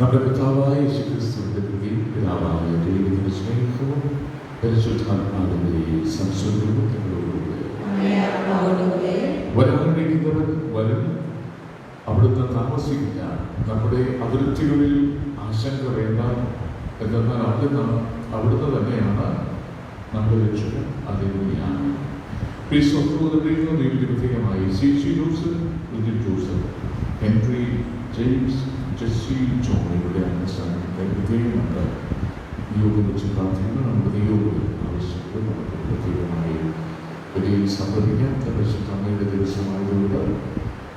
നമ്മുടെ പിതാവായ യേശുക്രിസ്തുവിന്റെ കൃപയും പിതാവായ ദൈവത്തിന്റെ സ്നേഹവും പരിശുദ്ധാത്മാവിന്റെ സംസർഗവും വരാനിരിക്കുന്നവൻ വരും, അവിടുന്ന് താമസിക്കില്ല. നമ്മുടെ അതിർത്തികളിൽ ആശങ്ക വേണ്ട. എന്തെന്നാൽ അവിടുന്ന് തന്നെയാണ് നമ്മുടെ രക്ഷകൻ. അതിലൂടെയാണ് പ്രത്യേകമായി CC Joseph, Joseph, Henry, James, Jessie, John ഇവരുടെ അനുസരണത്തെ പ്രത്യേകമുണ്ട്. നിയോഗം വെച്ച് പ്രാർത്ഥിക്കുന്ന നമ്മുടെ നിയോഗം ആവശ്യങ്ങൾ നമുക്ക് പ്രത്യേകമായി വലിയ സംഭവിക്കാത്ത പരിശുദ്ധമ്മയുടെ ദിവസമായതുകൊണ്ട്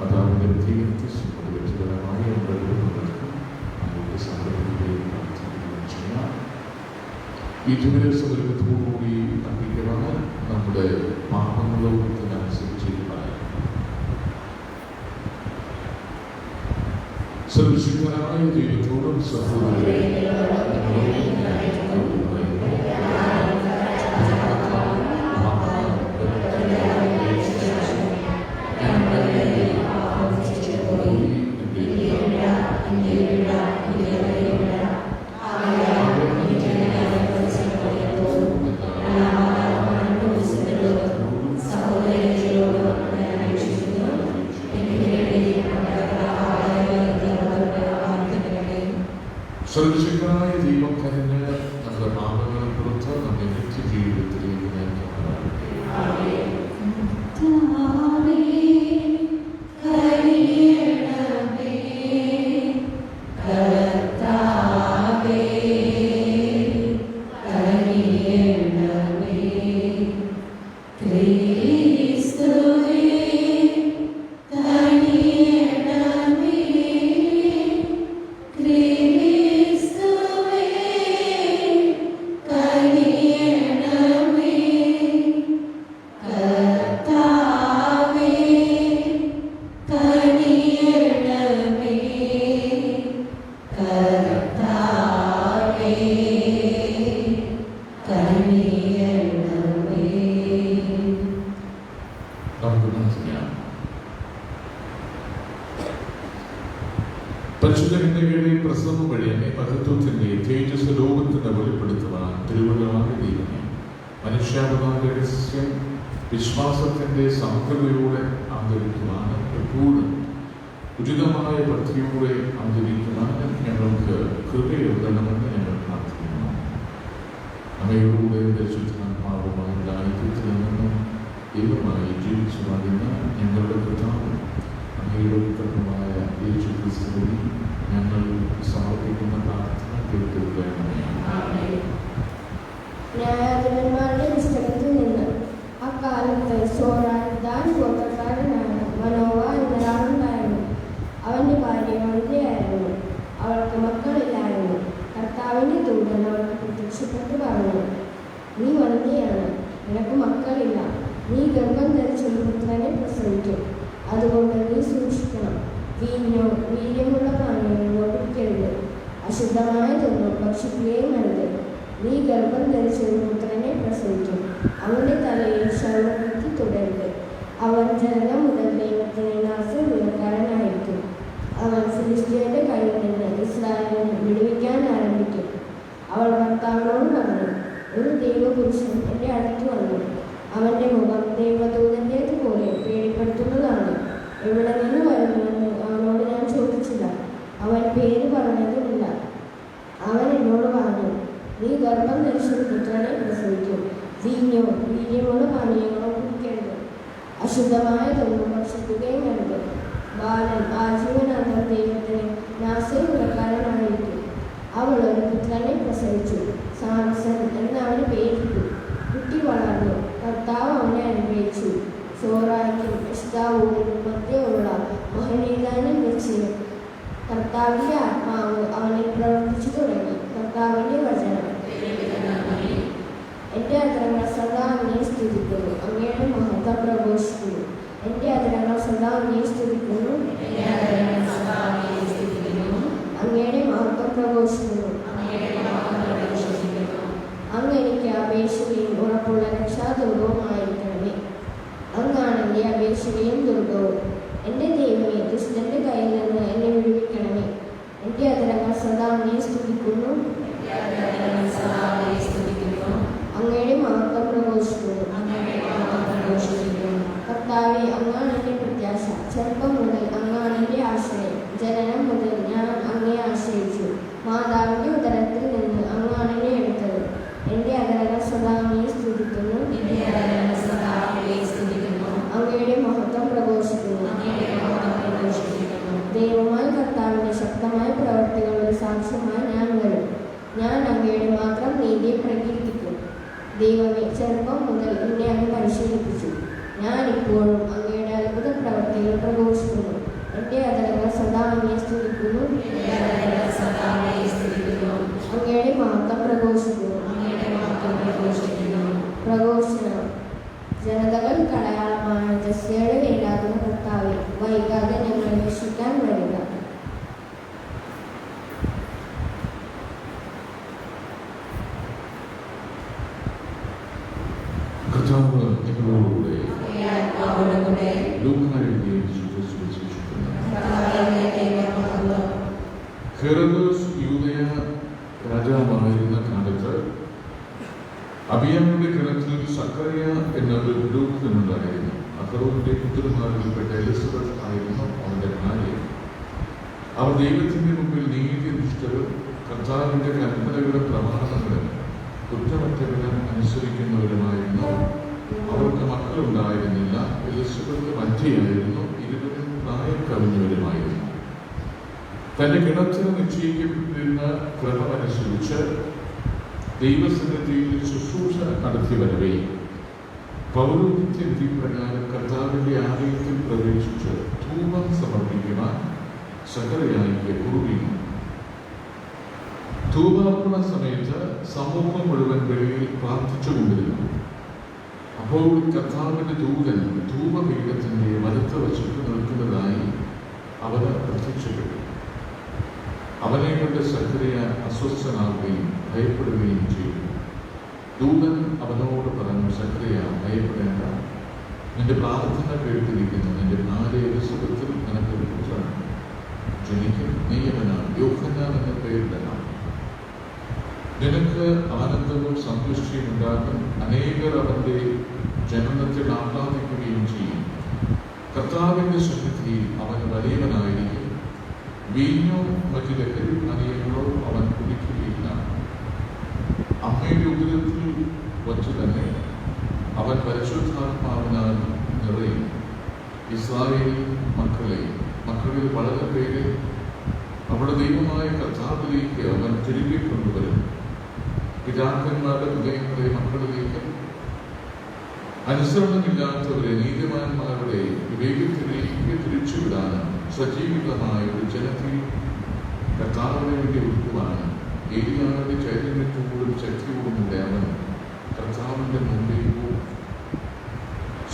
അതാവിൻ്റെ പ്രത്യേകത്തെ വ്യക്തിപരമായ നമ്മൾക്ക് അതിൻ്റെ സംഭവിക്കുകയും പ്രാർത്ഥിക്കുകയും ചെയ്യാം. ഈ ദിവസത്തോടുകൂടി അർപ്പിക്കുവാൻ നമ്മുടെ പാപങ്ങളോടനുസരിച്ചിരിക്കാൻ സർവശക്തനായ ദൈവത്തോടും സഹോദരങ്ങളെ സർവശക്തനായ ദൈവം കരഞ്ഞ് നമ്മുടെ പാപങ്ങളെ പുറത്ത് നമ്മുടെ നിത്യജീവിതത്തിലേക്ക് നയിക്കുന്നതാകട്ടെ. പരിശുദ്ധന്റെ പ്രസവം വഴി എന്നെ മഹത്വത്തിന്റെ തേജസ് ലോകത്തിന് വെളിപ്പെടുത്തുവാൻ തിരുവള്ളമായ ദൈവമേ, മനുഷ്യാവതാര രഹസ്യം വിശ്വാസത്തിന്റെ സമഗ്രതയോടെ ആദരിക്കുവാൻ എപ്പോഴും ഉചിതമായ ഭക്തിയോടെ ആദരിക്കുവാൻ ഞങ്ങൾക്ക് കൃപയുണ്ടെന്ന് ഞങ്ങൾ പ്രാർത്ഥിക്കുന്നു. അമ്മയോടുകൂടെ പരിശുദ്ധാത്മാവുമായി ദാരിദ്ര്യത്തിൽ നിന്ന് ദൈവമായി ജീവിച്ചു വരുന്ന ഞങ്ങളുടെ കർത്താവ് അങ്ങയുടെ ഉത്തരമായ യേശു ക്രിസ്തുവിൽ ഞങ്ങൾ സമർപ്പിക്കുന്ന പ്രാർത്ഥന കേൾക്കുകയാണ്. ന്യായാധിപന്മാരുടെ പുസ്തകത്തിൽ നിന്ന് അക്കാലത്ത് സോറാൻ ഗോത്രക്കാരനായ മനോവ എന്നൊരാളുണ്ടായിരുന്നു. അവന്റെ ഭാര്യ വനിതയായിരുന്നു. അവൾക്ക് മക്കളില്ലായിരുന്നു. കർത്താവിന്റെ ദൂതൻ അവൾക്ക് പ്രത്യക്ഷപ്പെട്ട് പറഞ്ഞു, നീ വനിതയാണ്, നിനക്ക് മക്കളില്ല. നീ ഗർഭം ധരിച്ചൊരു പുത്രനെ പ്രസവിക്കും. അതുകൊണ്ട് നീ സൂക്ഷിക്കണം. വീര്യമുള്ള പാനീയങ്ങളോ കുടിക്കരുത്. അശുദ്ധമായതൊന്നും ഭക്ഷിക്കുകയും അരുത്. നീ ഗർഭം ധരിച്ചൊരു പുത്രനെ പ്രസവിക്കും. അവന്റെ തലയിൽ ശൗര്യവൃത്തി തുടരുത്. അവൻ ജനനം മുതൽ ദൈവത്തിന് നാസീർക്കാരനായിരിക്കും. അവൻ ഫിലിസ്ത്യരുടെ കയ്യിൽ നിന്ന് ഇസ്രായേലിനെ വിടുവിക്കാൻ ആരംഭിക്കും. അവൾ ഭർത്താവിനോട് പറഞ്ഞു, ഒരു ദൈവപുരുഷൻ എൻ്റെ അടുത്ത് വന്നു. അവന്റെ മുഖം ദൈവദൂതൻ്റേതുപോലെ പേടിപ്പെടുത്തുന്നതാണ്. എവിടെ നിന്ന് വരുന്നുവെന്ന് അവനോട് ഞാൻ ചോദിച്ചില്ല. അവൻ പേര് പറഞ്ഞതുമില്ല. അവൻ എന്നോട് പറഞ്ഞു, നീ ഗർഭം ധരിച്ചൊരു പുത്രനെ പ്രസവിക്കും. വീര്യമുള്ള പാനീയങ്ങളോ കുടിക്കരുത്. അശുദ്ധമായതൊന്നും ഭക്ഷിക്കുകയും അരുത്. ബാലൻ ആജീവനാന്തം ദൈവത്തിന് നാസീർക്കാരനായിരിക്കും. അവൾ ഒരു പുത്രനെ പ്രസവിച്ചു. സാംസൺ എന്നവന് പേരിട്ടു. കുട്ടി വളർന്നു. കർത്താവ് അവനെ അനുഗ്രഹിച്ചു. സോറായ്ക്കും എസ്താവൂരിനും മധ്യമുള്ള മഹനീദാനം വെച്ച് കർത്താവിന്റെ ആത്മാവ് അവനെ പ്രവർത്തിച്ചു തുടങ്ങി. കർത്താവിന്റെ വചനം. എന്റെ അധരങ്ങൾ സദാ അങ്ങയെ സ്തുതിക്കുന്നു. അങ്ങയുടെ മഹത്വം പ്രഘോഷിക്കുന്നു. എന്റെ അധരങ്ങൾ സദാ അങ്ങയെ സ്തുതിക്കുന്നു. അങ്ങയുടെ മഹത്വം പ്രഘോഷിക്കുന്നു. അങ്ങ് എനിക്ക് അപേക്ഷയും ഉറപ്പുള്ള രക്ഷാദുർഗവുമായിരിക്കണമേ. അങ്ങാണ് എൻ്റെ അപേക്ഷയും ദുർഗവും. എൻ്റെ ദൈവമേ, ദുഷ്ടന്റെ കയ്യിൽ നിന്ന് എന്നെ വിടുവിക്കണമേ. എൻ്റെ അധരങ്ങൾ സദാ അങ്ങയെ സ്തുതിക്കുന്നു. അങ്ങയുടെ മഹത്വം പ്രഘോഷിക്കുന്നു. കർത്താവേ, അങ്ങാണ് എൻ്റെ പ്രത്യാശ. ചെറുപ്പം മുതൽ അങ്ങാണ് എൻ്റെ ആശ്രയം. ജനനം സാക്ഷ്യമായി ഞാൻ വരും. ഞാൻ അങ്ങയുടെ മാത്രം നീതിയെ പ്രകീർത്തിക്കും. ദൈവമേ, ചെറുപ്പം മുതൽ എന്നെ അങ്ങ് പരിശീലിപ്പിച്ചു. ഞാൻ ഇപ്പോഴും അങ്ങയുടെ അത്ഭുത പ്രവർത്തികൾ പ്രഘോഷിക്കുന്നു. എൻ്റെ അതരങ്ങൾ സദാ അങ്ങയെ സ്തുതിക്കുന്നു. അങ്ങയുടെ മഹത്വം പ്രഘോഷിക്കുന്നു. പ്രഘോഷണം. ജനതകൾ അടയാളമായ ജസ്യയുടെ വേണ്ടാകുന്ന കർത്താവേ, വൈകാതെ ഞങ്ങൾ രക്ഷിക്കാൻ വരിക. കർത്താവ് നിങ്ങളോടുകൂടെ. ഹെറോദോസ് യൂദയ രാജാവായിരുന്ന കാലത്ത് അബിയാമിന്റെ കിണറ്റിൽ സക്കറിയ എന്നൊരു പുരോഹിതനുണ്ടായിരുന്നു. അഹറോന്റെ പുത്രന്മാരിൽപ്പെട്ട എലിസബത്ത് ആയിരുന്നു അവന്റെ ഭാര്യ. അവർ ദൈവത്തിന്റെ മുമ്പിൽ നീതിനിഷ്ഠരും കർത്താവിന്റെ കൽപ്പനകളുടെ പ്രമാണങ്ങളും കുറ്റമറ്റവരും അനുസരിക്കുന്നവരുമായിരുന്നു. അവർക്ക് മക്കളുണ്ടായിരുന്നില്ല. എലിസബത്ത് മധ്യയായിരുന്നു. ഇരുവരും പ്രായം കവിഞ്ഞവരുമായിരുന്നു. തന്റെ കിണറ്റിന് നിശ്ചയിക്കപ്പെട്ടിരുന്ന ക്രമമനുസരിച്ച് ദൈവസന്നിധിയിൽ ശുശ്രൂഷ നടത്തി വരവേ പൗരോഹിത്യ വിധി പ്രകാരം കർത്താവിന്റെ ആലയത്തിൽ പ്രവേശിച്ച് ധൂപം സമർപ്പിക്കുവാൻ സക്കറിയായിക്ക് കുറുകിയിരുന്നു. ധൂപാർപ്പണ സമയത്ത് സമൂഹം മുഴുവൻ വെളിയിൽ പ്രാർത്ഥിച്ചുകൊണ്ടിരുന്നു. അപ്പോൾ കർത്താവിന്റെ ദൂതൻ ധൂപപീഠത്തിന്റെ വലത്ത് വശത്ത് നിൽക്കുന്നതായി അവന് പ്രത്യക്ഷപ്പെട്ടു. അവനെ കൊണ്ട് സക്കറിയ അസ്വസ്ഥനാവുകയും ഭയപ്പെടുകയും ചെയ്തു. ദൂതൻ അവനോട് പറഞ്ഞു, സക്കറിയ, ഭയപ്പെടേണ്ട. നിന്റെ പ്രാർത്ഥന കേട്ടിരിക്കുന്നു. നിന്റെ ഭാര്യ എലിസബത്തിൽ നിനക്കൊരു പുത്രൻ ജനിക്കും. നീ അവന് യോഹന്നാൻ എന്ന പേരിടണം. നിനക്ക് ആനന്ദവും സന്തുഷ്ടിയും ഉണ്ടാകും. അനേകർ അവന്റെ ജനനത്തിൽ ആഹ്ലാദിക്കുകയും ചെയ്യും. കർത്താവിന്റെ സന്നിധിയിൽ അവൻ വലിയവനായിരിക്കും. വീഞ്ഞോ മറ്റു ലഹരി പാനീയങ്ങളോ അവൻ കുടിക്കുകയില്ല. അമ്മയുടെ ഉദരത്തിൽ വച്ചു തന്നെ അവൻ പരിശുദ്ധാത്മാവിനാൽ നിറയും. ഇസ്രായേൽ മക്കളിൽ വളരെ പേരെ നമ്മുടെ ദൈവമായ കർത്താവിലേക്ക് അവൻ തിരികെ കൊണ്ടുവരും. പിതാക്കന്മാരുടെ ഹൃദയങ്ങളെ മക്കളിലേക്ക്, അനുസരണമില്ലാത്തവരെ നീതിമാന്മാരുടെ വിവേകത്തിലേക്ക് തിരിച്ചുവിടാനും സജീവിതമായ ഒരു ജനത്തിൽ കർത്താവിനെ വേണ്ടി ഒരുക്കുവാനും ഏലിയാവിന്റെ ചൈതന്യത്തോടും ശക്തിയോടുമുള്ള അവൻ കർത്താവിന്റെ മുമ്പിൽ പോകും.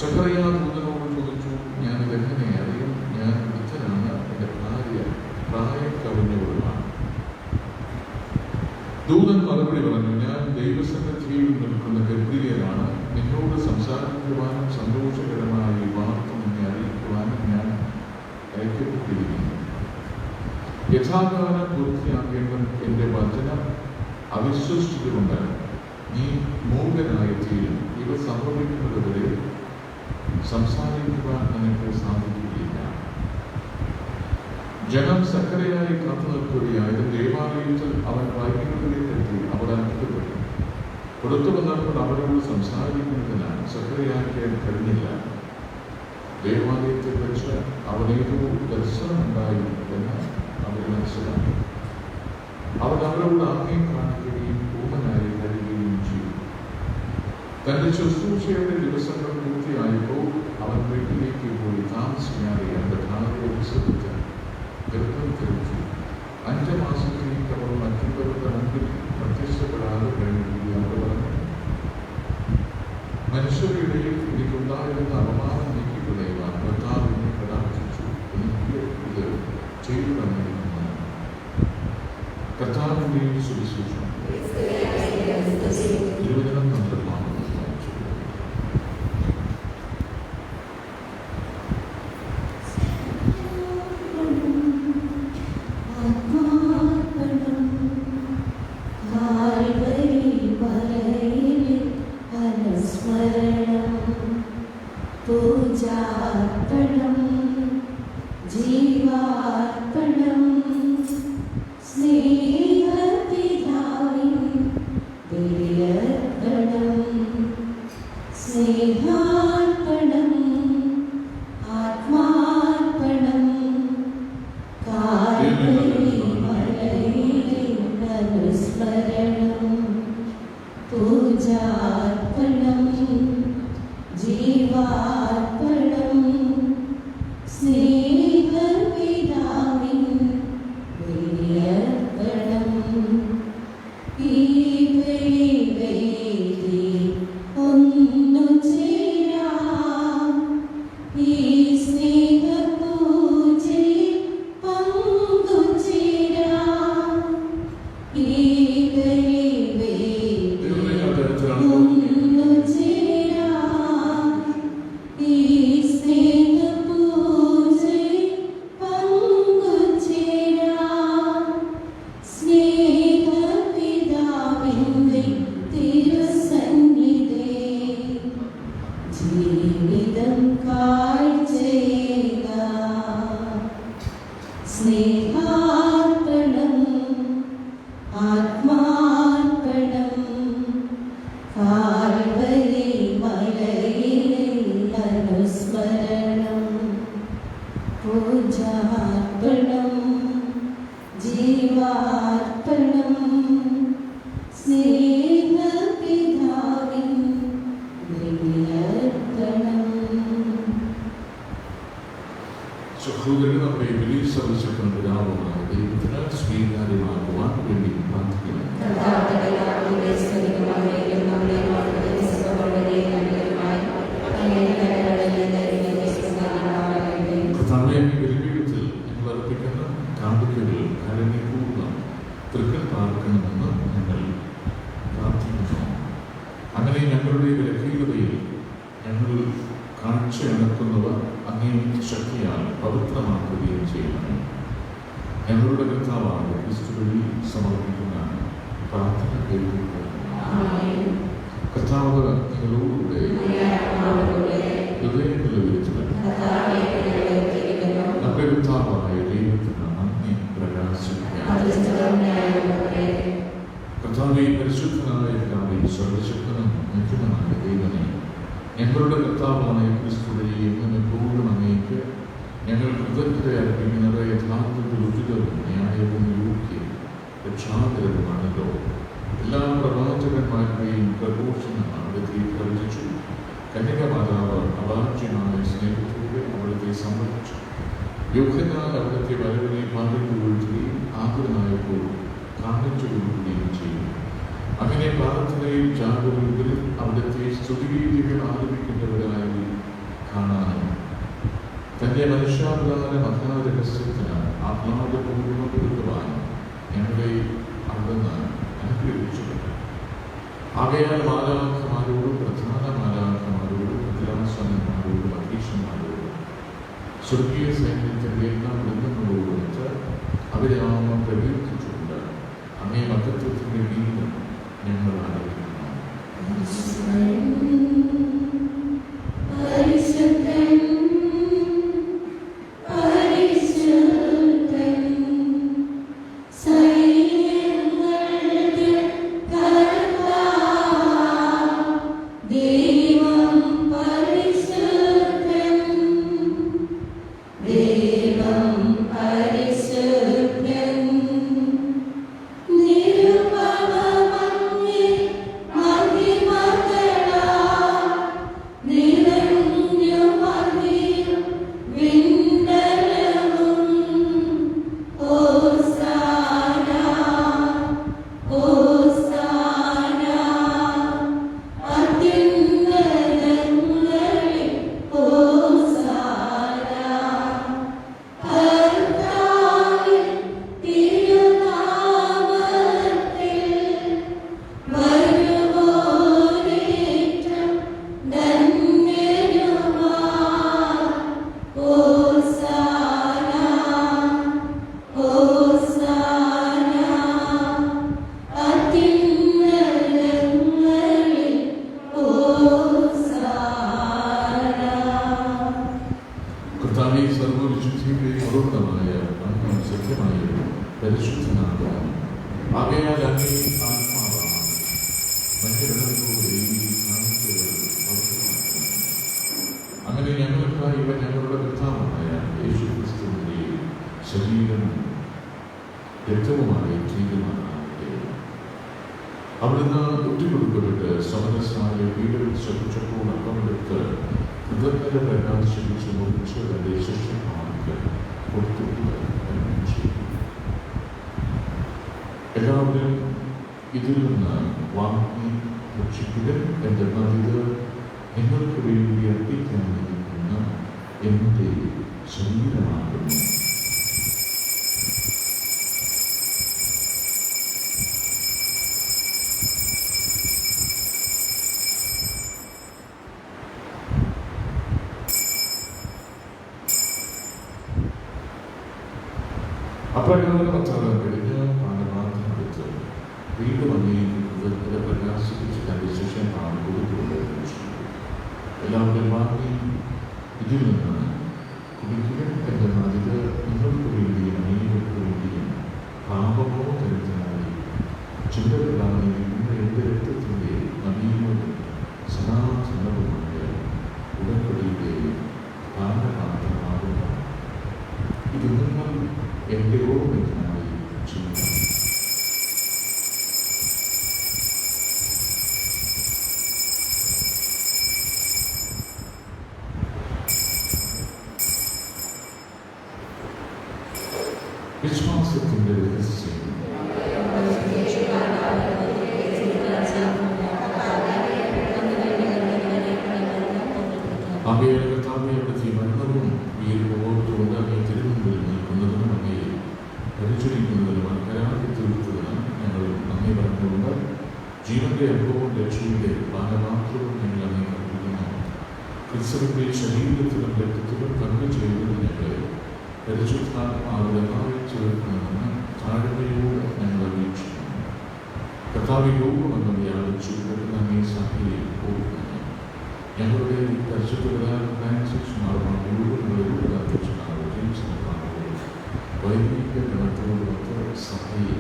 സക്കറിയ ദൂതനോട് ചോദിച്ചു, ഞാനിതെങ്ങനെ അറിയും? ഞാൻ വൃദ്ധനാണ്. എൻ്റെ ഭാര്യ പ്രായം കവിഞ്ഞവളുമാണ്. ദൂതൻ മറുപടി പറഞ്ഞു, ഞാൻ ദൈവസന്നിധിയിൽ നിൽക്കുന്ന ഗബ്രിയേലാണ്. നിന്നോട് സംസാരിക്കുവാനും സന്തോഷകരമായി വാർത്ത നിന്നെ അറിയിക്കുവാനും ഞാൻ അയക്കപ്പെട്ടിരിക്കുന്നു. യഥാകാലം പൂർത്തിയാക്കേണ്ട എൻ്റെ വചനം അവിശ്വസിച്ചുകൊണ്ട് നീ മൂകനായി തീരും. ഇവ സംഭവിക്കുന്നതുവരെ സംസാരിക്കുവാൻ നിനക്ക് സാധിക്കുകയില്ല. ജനം സക്കറിയായി കാത്തു നിൽക്കുകയായത്. ദേവാലയത്തിൽ അവൻ വൈകികളിലെത്തി അവിടെ അനുഭവപ്പെട്ടു. പുറത്തു വന്നപ്പോൾ അവരോട് സംസാരിക്കുന്നതിനാൽ സക്കറിയാക്ക് കഴിഞ്ഞില്ല. ദേവാലയത്തിൽ വെച്ച് അവനേതോ ദർശനമുണ്ടായി എന്ന് അവർ മനസ്സിലാക്കി. അവൻ അവരോട് ആംഗ്യം കാണിക്കുകയും ഊമനായി കരുതുകയും ചെയ്തു. തന്റെ ശുശ്രൂഷയുടെ ദിവസങ്ങൾ പൂർത്തിയായപ്പോൾ അവൻ വീട്ടിലേക്ക് പോയി താമസിക്കാതെ അവന്റെ ഭാര്യ എലിസബത്ത് ഗർഭം ധരിച്ചു. 5 മാസത്തേക്ക് അവർ മറ്റുള്ളവരുടെ മുമ്പിൽ പ്രത്യക്ഷപ്പെടാതെ കഴിയുകയും അവർ പറഞ്ഞു, മനുഷ്യരുടെ ഇടയിൽ എനിക്കുണ്ടായിരുന്ന അപമാനം നീക്കിക്കളയുവാൻ കർത്താവിനെ കടാക്ഷിച്ചു. എനിക്ക് ഇത് ചെയ്തു തന്നിരിക്കുന്നു. കർത്താവിന്റെ സുവിശേഷം 20 പൂജാർപ്പണം, ജീവാർപ്പണം, സ്നേഹപിതാവിൻ ബലിയർപ്പണം, സ്നേഹാർപ്പണം, ആത്മാർപ്പണം, കാൽവരി മലയിലെ അനുസ്മരണം പൂജാർപ്പണം ജീവാർപ്പണം സ്നേഹപിതാവിൻ ബലിയർപ്പണം ഈ ബലിവേദി ഒന്നു ചേരാം ഈ സ്നേഹപൂജയിൽ പങ്കുചേരാം ഈ ബലിവേദി ഒന്നു ചേരാം ഈ സ്നേഹപൂജയിൽ പങ്കുചേരാം സ്നേഹപിതാവിന്റെ തിരുസന്നിധി ജീവിതം കാഴ്ചയേകാം സ്നേഹാർപ്പണം ആത്മാർപ്പണം കാൽവരി മലയിലെ അനുസ്മരണം പൂജാർപ്പണം ജീവാർപ്പണം സ്നേഹപിതാവിൻ ബലിയർപ്പണം. സഹോദരൻ നമ്മുടെ ബലി സദസ്സിൽ പിതാവുമായ ദൈവത്തിന് സ്വീകാര്യമാക്കുവാൻ വേണ്ടി പ്രാർത്ഥിക്കുന്നു. കർത്താവേ, ഈ ബലിപീഠത്തിൽ ഞങ്ങൾ അർപ്പിക്കുന്ന കാണിക്കകൾ കാരുണ്യപൂർവ്വം തൃക്കൺ പാർക്കണമെന്ന് ഞങ്ങൾ പ്രാർത്ഥിക്കുന്നു. അങ്ങനെ ഞങ്ങളുടെ ബലഹീനതയിൽ ഞങ്ങൾ കാഴ്ച അടക്കുന്നവ അങ്ങേ ശക്തിയാൽ പവിത്രമാക്കുകയും ചെയ്യണം. ഞങ്ങളുടെ കർത്താവായ ക്രിസ്തു വഴി സമർപ്പിക്കുന്ന പ്രാർത്ഥന കേൾക്കുക. കർത്താവ് നിങ്ങളോടുകൂടെ ഹൃദയങ്ങളിൽ വിളിച്ചത് നമ്മുടെ കർത്താവായ ദൈവത്തിന് നന്ദി പ്രകാശിപ്പിക്കാം. കർത്താവേ, പരിശുദ്ധനായ പിതാവേ, സർവശക്തനും നിത്യനുമായ ദൈവമേ, ഞങ്ങളുടെ കർത്താവായ ക്രിസ്തു വഴി എങ്ങനെ എപ്പോഴും അങ്ങേക്ക് ഞങ്ങൾ കൃതജ്ഞത അർപ്പിക്കുന്നത് യഥാർത്ഥത്തിൽ ഉചിതവും ന്യായവും യോഗ്യവും രക്ഷാകരവുമാണല്ലോ. എല്ലാ പ്രവാചകന്മാരുടെയും പ്രഘോഷണം അവിടുത്തെ പ്രവചിച്ചു. കന്യകമാതാവ് അവാച്യമായ സ്നേഹത്തോടെ അവിടുത്തെ സംരക്ഷിച്ചു. യോഹന്നാൻ അവിടുത്തെ വരവിനെ പാടിക്കൊള്ളുകയും ആകുലനായപ്പോൾ കാണിച്ചു കൊടുക്കുകയും ചെയ്തു. അങ്ങനെ പ്രാർത്ഥനയിൽ ജാഗരൂകരും അവിടുത്തെ സ്തുതിഗീതികൾ ആലപിക്കുന്നവരായി കാണാനും തന്റെ മനുഷ്യാവതാര മഹാരഹസ്യത്തിന് ആഹ്ലാദപൂർവ്വപ്പെടുത്തുവാനും ഞങ്ങളെ അവിടുന്ന് അനുഗ്രഹിച്ചിട്ടുണ്ട്. ആകയാൽ മാലാഖമാരോടും പ്രധാന മാലാഖമാരോടും പ്രതിലാസനന്മാരോടും അധീശന്മാരോടും സ്വർഗീയ സൈന്യത്തിന്റെ എല്ലാ വൃന്ദങ്ങളോടുമൊത്ത് അവരെ നാമം പ്രകീർത്തിച്ചുകൊണ്ട് അങ്ങേ മഹത്വത്തിന്റെ ഗീതം ഞങ്ങൾ ആലപിക്കുന്നു. അങ്ങനെ ഞങ്ങൾക്കായി ഇവ ഞങ്ങളുടെ കർത്താവായ യേശുക്രിസ്തുവിന്റെ ശരീരം രക്തവുമായി തീരുമാനമാകട്ടെ. അവിടുന്ന് ഒറ്റുകൊടുക്കപ്പെട്ട് സമരസായ വീടുകൾ ശ്രമിച്ചപ്പോൾ അക്കമെടുത്ത് കൃതജ്ഞത പ്രകാശിപ്പിച്ച് മുറിച്ച് തന്റെ ശിഷ്യന്മാർക്ക് കൊടുത്തു. എല്ലാവരും ഇതിൽ നിന്ന് വാങ്ങി ഭക്ഷിക്കുക. എന്തെന്നാൽ ഇത് നിങ്ങൾക്ക് വേണ്ടി അർപ്പിക്കാനിരിക്കുന്ന എൻ്റെ ശരീരമാകുന്നു. അപ്രകാരം അത്താഴം കഴിഞ്ഞ് പാനപാത്രം എടുത്ത് വീണ്ടും അങ്ങേക്ക് പ്രകാശിപ്പിച്ച് തന്റെ ശിഷ്യന്മാർ കൊടുത്തുകൊണ്ടിരുന്നു. എല്ലാവരും വാങ്ങി ഇതിൽ നിന്ന് കുടിക്കുക. എന്തെന്നാൽ ഇത് നിങ്ങൾക്ക് വേണ്ടിയും അനേകർക്ക് വേണ്ടിയും പാപമോ കരുത്തനായി ചിന്തകളായിരിക്കുന്ന എൻ്റെ രക്തത്തിൻ്റെ നവീനവും സനാതനവുമായ ഉടമ്പടിയുടെ പാനപാത്രമാകുന്നു. ഇത് നിങ്ങൾ എൻ്റെ ഓർമ്മയ്ക്കായി ചെയ്യുക. വിശ്വാസത്തിൻ്റെ രഹസ്യം. അങ്ങയുടെ കർത്താവിന്റെ മരണവും ഓർത്തുകൊണ്ട് അങ്ങേ തിരുമുമ്പിൽ നിൽക്കുന്നതിനും അങ്ങയെ പരിചരിക്കുന്നതിനും അക്കരാക്കി തീർത്തതിന് ഞങ്ങൾ നന്ദി പറഞ്ഞുകൊണ്ട് ജീവന്റെ അനുഭവവും രക്ഷയുടെ പാനപാത്രവും ഞങ്ങൾ അങ്ങേ കൽപ്പിക്കുന്നു. ക്രിസ്തുവിന്റെ ശരീരത്തിലും രക്തത്തിലും പങ്കു ചെയ്തതിന് ഞങ്ങളെ പരിശുദ്ധാത്മാവിലമായി ചേർക്കണമെന്ന് താഴ്മയോടെ ഞങ്ങൾ അപേക്ഷിക്കുന്നു. കർത്താവ് യോഗമെന്ന് വ്യാപിച്ചു അങ്ങേ സഭയെ ഓർക്കുന്നു. ഞങ്ങളുടെ പരിശുദ്ധ ഫ്രാൻസിസ് മാർപ്പാപ്പ മുഴുവൻ വൈദിക ഗണത്തോടൊത്ത് സഭയെ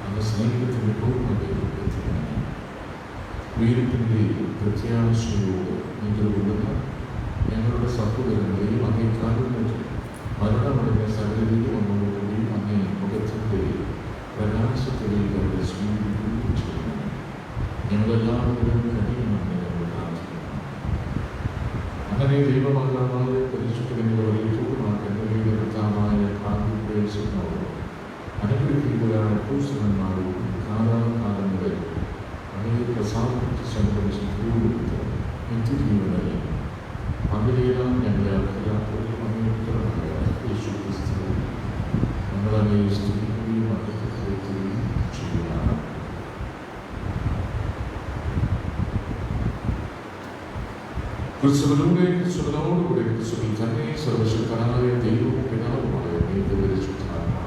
അങ്ങ് സ്നേഹത്തിൻ്റെ പൂർണ്ണതയിൽ എത്തിക്കുന്നു. വീരത്തിൻ്റെ പ്രത്യാശയോട് നിലകൊള്ളുന്ന ഞങ്ങളുടെ സഹോദരങ്ങളെയും അങ്ങേ കാരുണ്യത്തിൽ മരണമടഞ്ഞ സകലതയും ഒന്നോടുകൂടിയും അങ്ങേ മുഖത്തിൻ്റെ പ്രകാശത്തിലേക്ക് അവരെ സ്വീകരിക്കുകയും ചെയ്യുന്നു. ഞങ്ങളെല്ലാവരും കഴിയണമെന്ന് ഞങ്ങൾ പ്രാർത്ഥിക്കുന്നു. അങ്ങനെ ദൈവമാതാവായ പരിശുദ്ധങ്ങളുടെ വലിയ തൂക്കമാക്കാൻ കർത്താവായ കാന്തിനോട് അനുഗ്രഹിക്കുകയാണ് പൂസന്മാരോടും കാലാകാലം മുതൽ അങ്ങനെ പ്രസാദിച്ച് സംഭവിച്ച് പൂർവ്വത്ത് നിത്യജീവനല്ലേ പങ്കിലെല്ലാം ഞങ്ങളെ അർഹരാക്കുകയും അങ്ങേയുക്തമായ യേശു ക്രിസ്തു ഞങ്ങളെ സ്തുതിക്കുകയും അർഹതപ്പെടുത്തുകയും ചെയ്യുകയാണ്. ക്രിസ്തുവിലൂടെ ക്രിസ്തുവിനോടുകൂടെ ക്രിസ്തുവിൽ തന്നെ സർവശക്തനായ ദൈവവും പിതാവുമായ പരിശുദ്ധാത്മാവുമെല്ലാം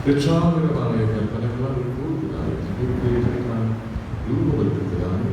രക്ഷാപരമായ കൽപ്പനകളാൽ കൂടുതലായി രൂപവൽക്കൃതരായി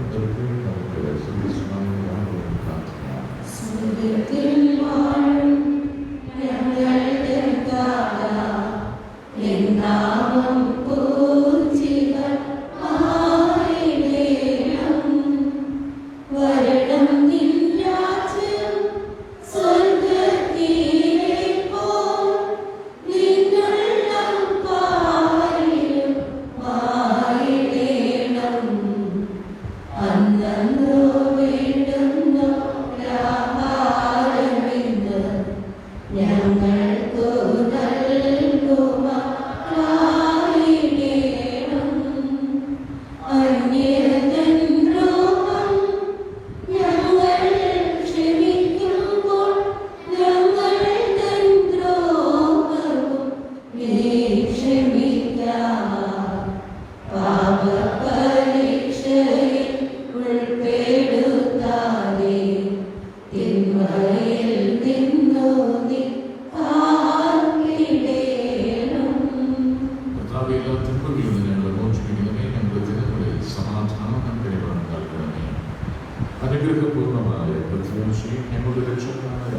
അനുഗ്രഹപൂർണമായ പ്രത്യാശയും ഞങ്ങളുടെ രക്ഷകനായ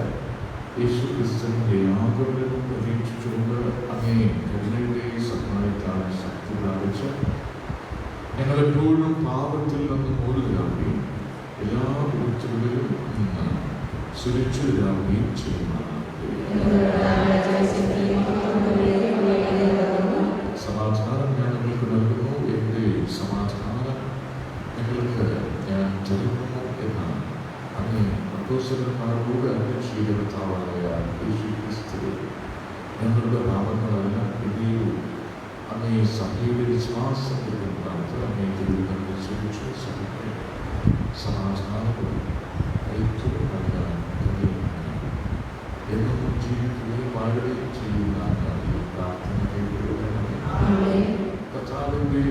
യേശു ക്രിസ്തുവിന്റെ ആഗമനം പ്രതീക്ഷിച്ചുകൊണ്ട് അങ്ങേ കരുണയുടെ സഹായത്താൽ ശക്തി പ്രാപിച്ച് ഞങ്ങളെപ്പോഴും പാപത്തിൽ നിന്ന് മോചിതരാക്കുകയും എല്ലാ വിപത്തുകളിലും നിന്ന് സുരക്ഷിതരാകുകയും ചെയ്യുന്നതാണ്. സമാധാനം ഞാൻ നിങ്ങൾക്ക് നൽകുന്നു, എൻ്റെ സമാധാനം നിങ്ങൾക്ക് ഞാൻ തരുന്നു എന്നാണ് അങ്ങ് അപ്പോസ്തലന്മാരോട് അരുളി ചെയ്ത കർത്താവായ യേശുക്രിസ്തു. ഞങ്ങളുടെ പാപങ്ങളല്ല പിന്നെയും അങ്ങേ സഭയുടെ വിശ്വാസത്തിന്റെ പ്രാർത്ഥന അങ്ങേ ദൈവങ്ങളെ ശ്രമിച്ചു സഭയ്ക്ക് സമാധാനവും ഐക്യവും നൽകാൻ എന്നും ജീവിക്കുകയും വാഴുകയും ചെയ്യുന്ന ഈ പ്രാർത്ഥന കേൾക്കുകയാണ്. കർത്താവിന്റെ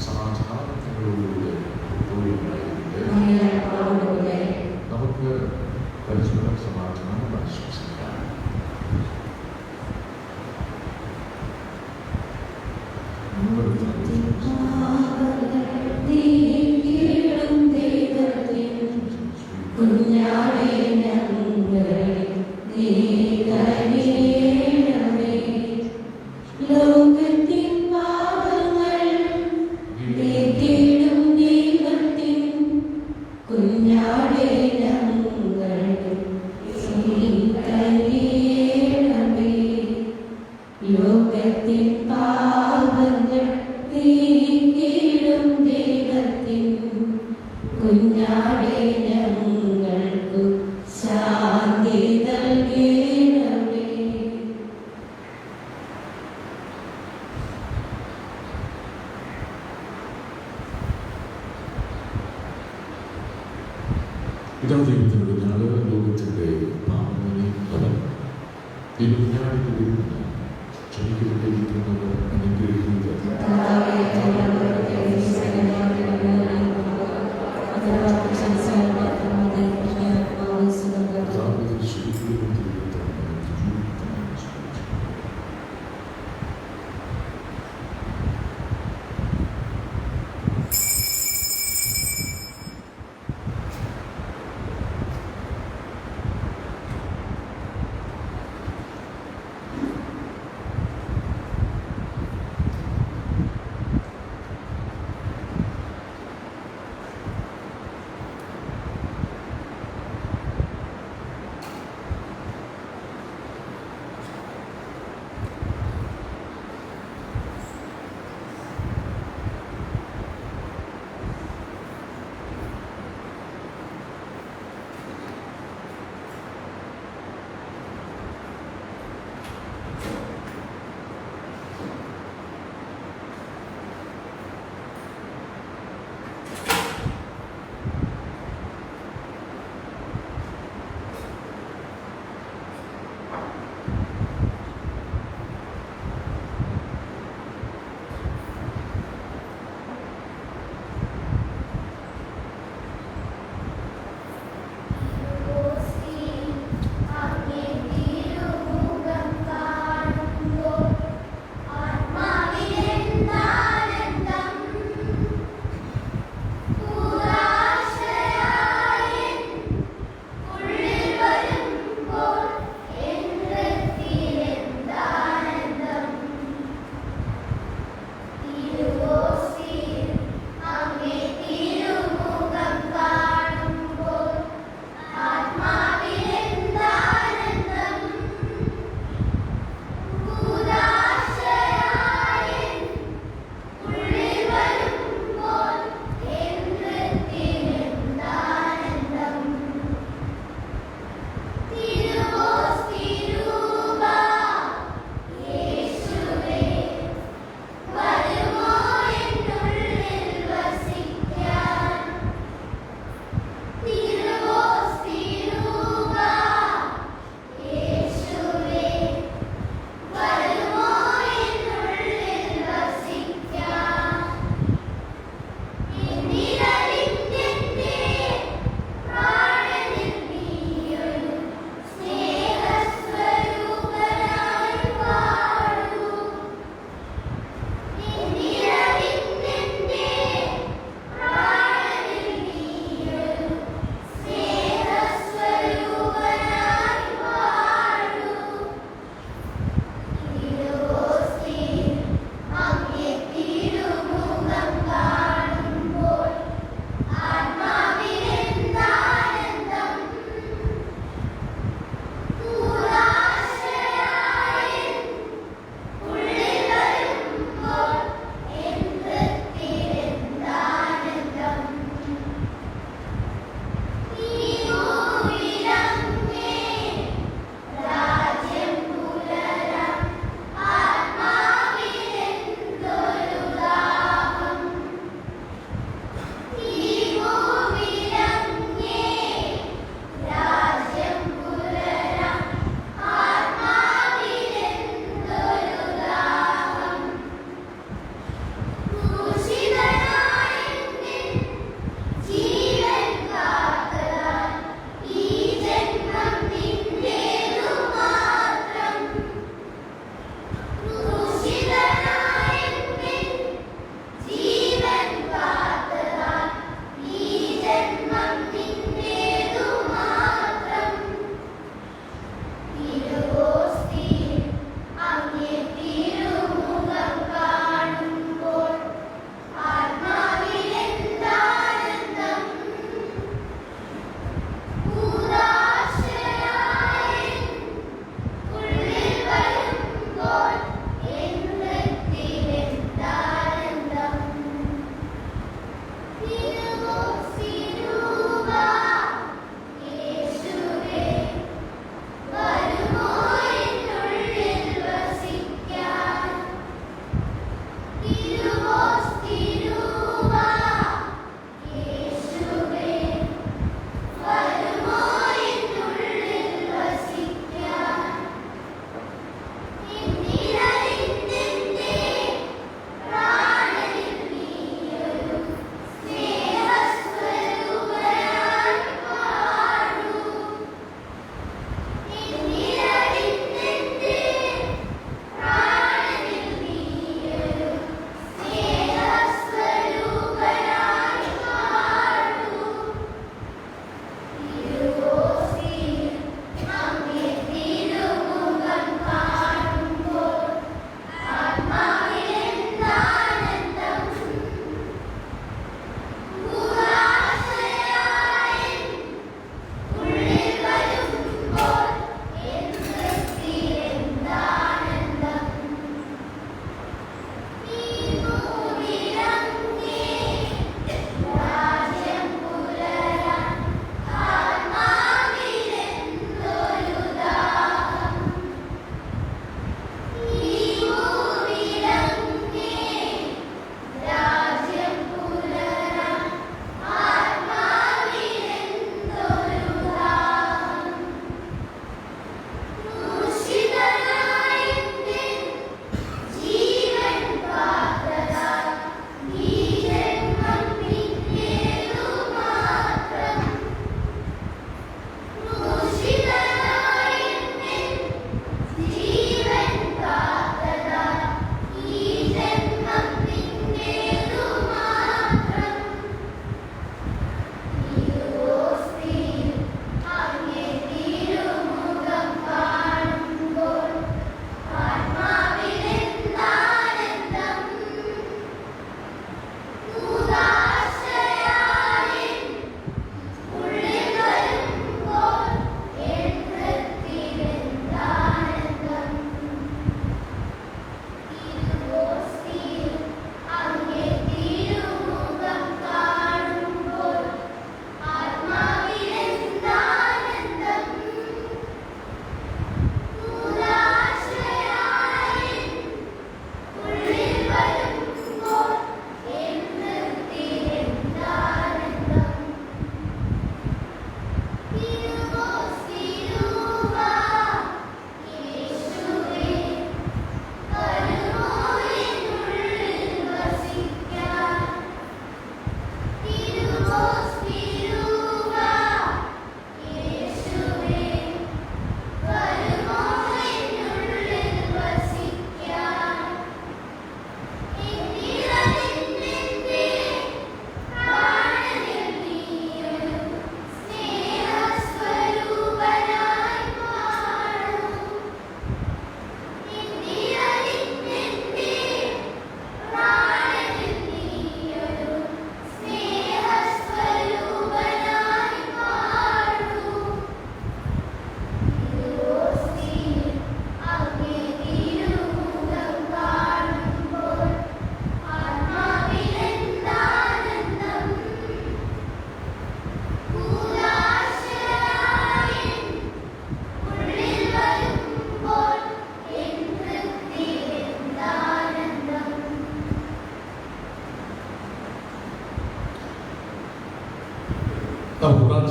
സമാധാനം നിങ്ങളോടുകൂടെ എപ്പോഴും ഉണ്ടായിരിക്കട്ടെ. നമുക്ക് പരസ്പരം സമാധാനം ആശംസിക്കാം. ഇതാ ദൈവത്തിൻ്റെ കുഞ്ഞാട് ലോകത്തിൻ്റെ പാപങ്ങളെ ഫലം തിരുഞ്ഞാടികളിൽ നിന്ന് ക്ഷണിക്കപ്പെട്ടിരിക്കുന്നത് അനുഗ്രഹിക്കുക.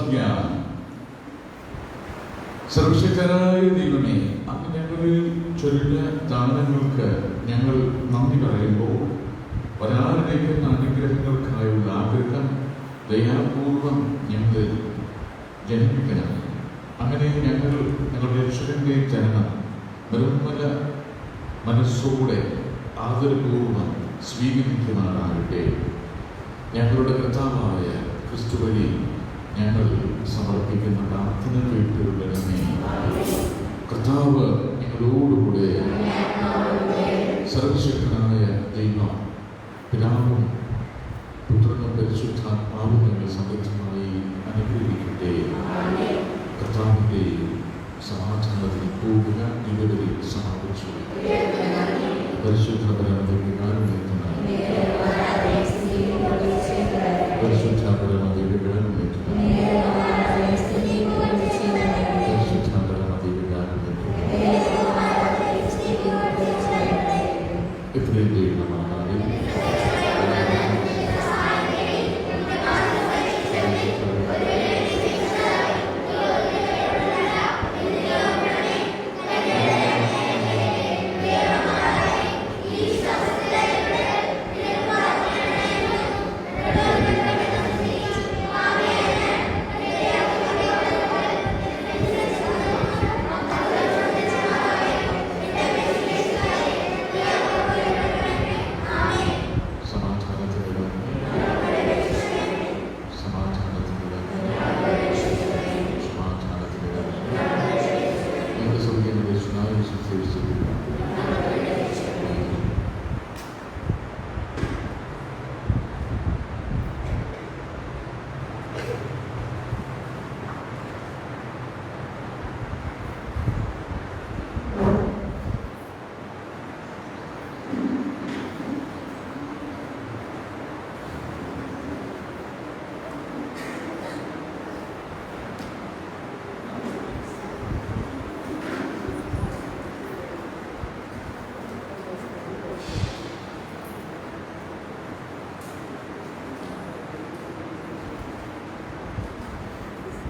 പ്രാർത്ഥിക്കാം. സർവശക്തനായ ദൈവമേ, അങ്ങ് ഞങ്ങളിൽ ചൊരിഞ്ഞ ദാനങ്ങൾക്ക് ഞങ്ങൾ നന്ദി പറയുമ്പോൾ വരാനിരിക്കുന്ന അനുഗ്രഹങ്ങൾക്കായുള്ള ആഗ്രഹം ദയാപൂർവം ഞങ്ങൾ ജനിപ്പിക്കണം. അങ്ങനെ ഞങ്ങളുടെ രക്ഷകന്റെ ജനനം നിർമ്മല മനസ്സോടെ ആദരപൂർവം സ്വീകരിക്കുമാറാകട്ടെ. ഞങ്ങളുടെ കർത്താവായ ക്രിസ്തു വഴി ഞങ്ങൾ സമർപ്പിക്കുന്ന പ്രാർത്ഥന കേട്ടുകൊള്ളണമേ. കർത്താവ് ഞങ്ങളോടുകൂടെ. സർവശക്തനായ ദൈവം പിതാവും പുത്രനും പരിശുദ്ധാത്മാവും ഞങ്ങൾ സമൃദ്ധമായി അനുഗ്രഹിക്കട്ടെ. കർത്താവിൻ്റെ സമാധാനത്തിൽ പോവുക ഇവരിൽ സമാപിച്ചു. പരിശുദ്ധ പരമ വികാരം എത്തുന്ന